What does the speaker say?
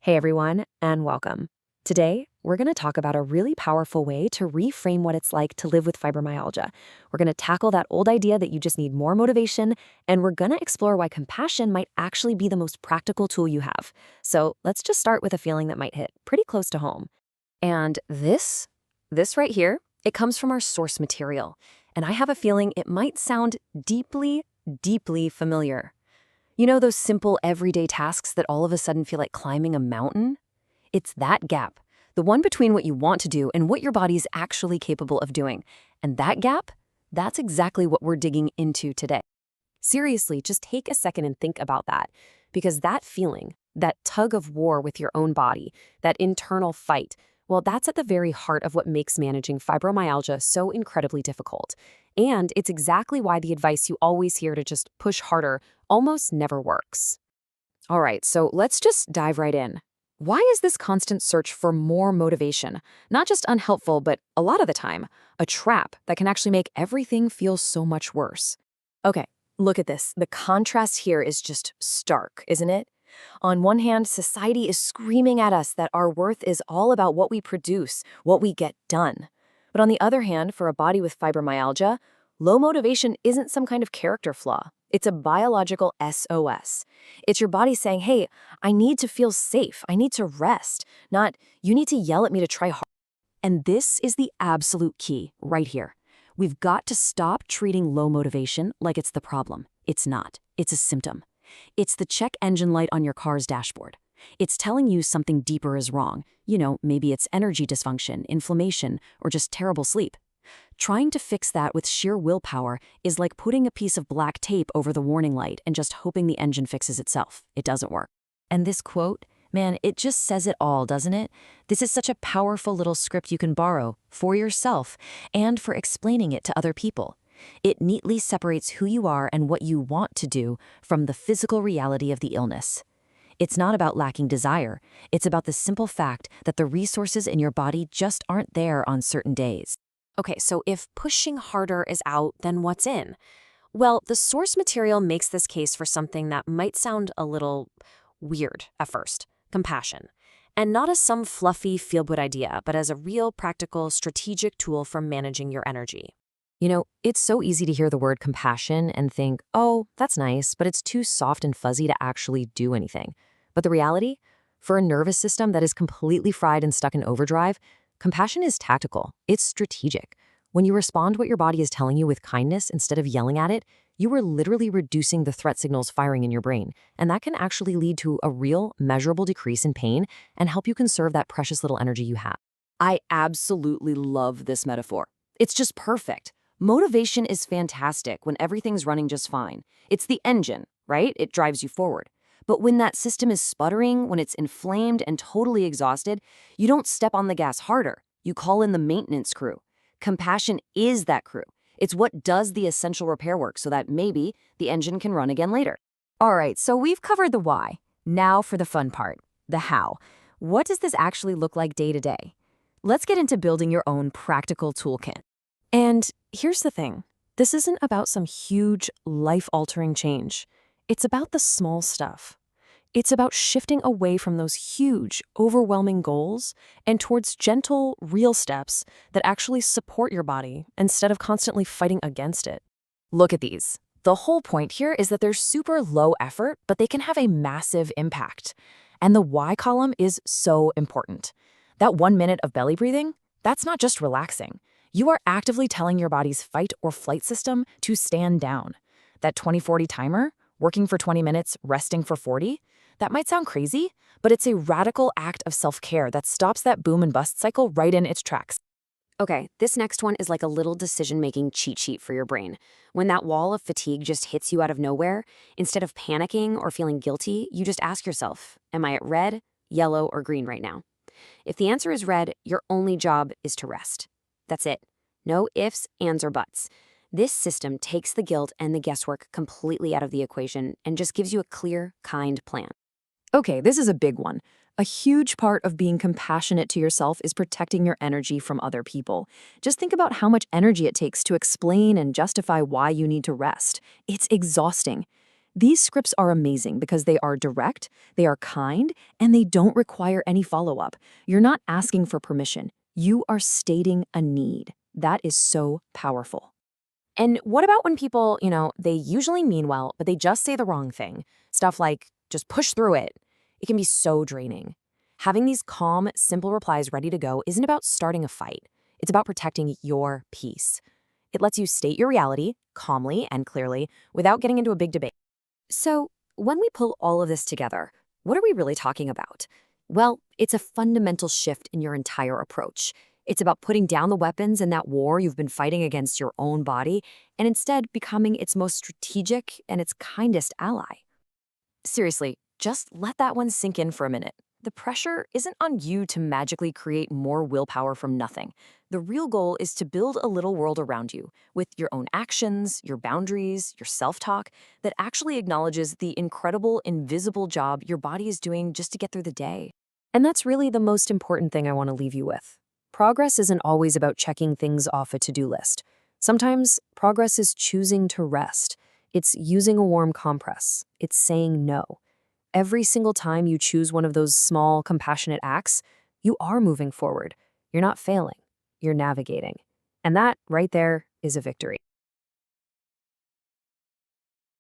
Hey everyone, and welcome. Today, we're going to talk about a really powerful way to reframe what it's like to live with fibromyalgia. We're going to tackle that old idea that you just need more motivation, and we're going to explore why compassion might actually be the most practical tool you have. So let's just start with a feeling that might hit pretty close to home. And this right here, it comes from our source material. And I have a feeling it might sound deeply, deeply familiar. You know those simple everyday tasks that all of a sudden feel like climbing a mountain? It's that gap, the one between what you want to do and what your body's actually capable of doing. And that gap, that's exactly what we're digging into today. Seriously, just take a second and think about that. Because that feeling, that tug of war with your own body, that internal fight, well, that's at the very heart of what makes managing fibromyalgia so incredibly difficult. And it's exactly why the advice you always hear to just push harder almost never works. All right, so let's just dive right in. Why is this constant search for more motivation not just unhelpful, but a lot of the time, a trap that can actually make everything feel so much worse? Okay, look at this. The contrast here is just stark, isn't it? On one hand, society is screaming at us that our worth is all about what we produce, what we get done. But on the other hand, for a body with fibromyalgia, low motivation isn't some kind of character flaw. It's a biological SOS. It's your body saying, hey, I need to feel safe. I need to rest. Not, you need to yell at me to try hard. And this is the absolute key right here. We've got to stop treating low motivation like it's the problem. It's not. It's a symptom. It's the check engine light on your car's dashboard. It's telling you something deeper is wrong. You know, maybe it's energy dysfunction, inflammation, or just terrible sleep. Trying to fix that with sheer willpower is like putting a piece of black tape over the warning light and just hoping the engine fixes itself. It doesn't work. And this quote, man, it just says it all, doesn't it? This is such a powerful little script you can borrow for yourself and for explaining it to other people. It neatly separates who you are and what you want to do from the physical reality of the illness. It's not about lacking desire. It's about the simple fact that the resources in your body just aren't there on certain days. Okay, so if pushing harder is out, then what's in? Well, the source material makes this case for something that might sound a little weird at first: compassion. And not as some fluffy feel-good idea, but as a real, practical, strategic tool for managing your energy. You know, it's so easy to hear the word compassion and think, oh, that's nice, but it's too soft and fuzzy to actually do anything. But the reality? For a nervous system that is completely fried and stuck in overdrive, compassion is tactical. It's strategic. When you respond to what your body is telling you with kindness instead of yelling at it, you are literally reducing the threat signals firing in your brain. And that can actually lead to a real, measurable decrease in pain and help you conserve that precious little energy you have. I absolutely love this metaphor. It's just perfect. Motivation is fantastic when everything's running just fine. It's the engine, right? It drives you forward. But when that system is sputtering, when it's inflamed and totally exhausted, you don't step on the gas harder. You call in the maintenance crew. Compassion is that crew. It's what does the essential repair work so that maybe the engine can run again later. All right, so we've covered the why. Now for the fun part, the how. What does this actually look like day to day? Let's get into building your own practical toolkit. And here's the thing. This isn't about some huge, life-altering change. It's about the small stuff. It's about shifting away from those huge, overwhelming goals and towards gentle, real steps that actually support your body instead of constantly fighting against it. Look at these. The whole point here is that they're super low effort, but they can have a massive impact. And the why column is so important. That 1 minute of belly breathing, that's not just relaxing. You are actively telling your body's fight or flight system to stand down. That 20-40 timer, working for 20 minutes, resting for 40, that might sound crazy, but it's a radical act of self-care that stops that boom and bust cycle right in its tracks. Okay, this next one is like a little decision-making cheat sheet for your brain. When that wall of fatigue just hits you out of nowhere, instead of panicking or feeling guilty, you just ask yourself, am I at red, yellow, or green right now? If the answer is red, your only job is to rest. That's it. No ifs, ands, or buts. This system takes the guilt and the guesswork completely out of the equation and just gives you a clear, kind plan. Okay, this is a big one. A huge part of being compassionate to yourself is protecting your energy from other people. Just think about how much energy it takes to explain and justify why you need to rest. It's exhausting. These scripts are amazing because they are direct, they are kind, and they don't require any follow-up. You're not asking for permission. You are stating a need. That is so powerful. And what about when people, they usually mean well, but they just say the wrong thing? Stuff like, just push through it. It can be so draining. Having these calm, simple replies ready to go isn't about starting a fight. It's about protecting your peace. It lets you state your reality calmly and clearly without getting into a big debate. So, when we pull all of this together, what are we really talking about? Well, it's a fundamental shift in your entire approach. It's about putting down the weapons in that war you've been fighting against your own body and instead becoming its most strategic and its kindest ally. Seriously, just let that one sink in for a minute. The pressure isn't on you to magically create more willpower from nothing. The real goal is to build a little world around you with your own actions, your boundaries, your self-talk that actually acknowledges the incredible, invisible job your body is doing just to get through the day. And that's really the most important thing I want to leave you with. Progress isn't always about checking things off a to-do list. Sometimes progress is choosing to rest. It's using a warm compress. It's saying no. Every single time you choose one of those small, compassionate acts, you are moving forward. You're not failing. You're navigating. And that, right there, is a victory.